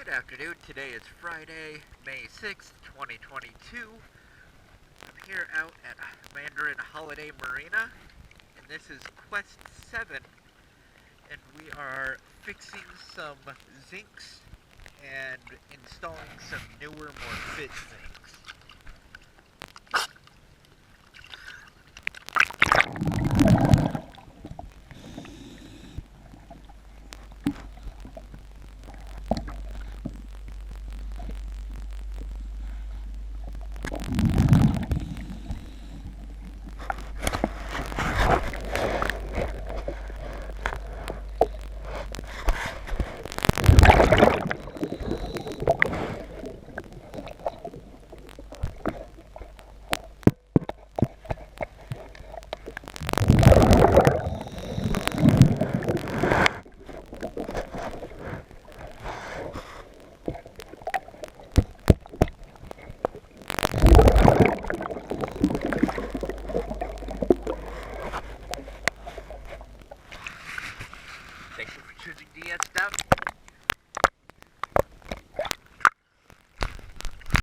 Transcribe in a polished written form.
Good afternoon. Today is Friday, May 6th, 2022. I'm here out at Mandarin Holiday Marina, and this is Quest VII, and we are fixing some zincs and installing some newer, more fit zincs. Thank you for choosing DS Stuff.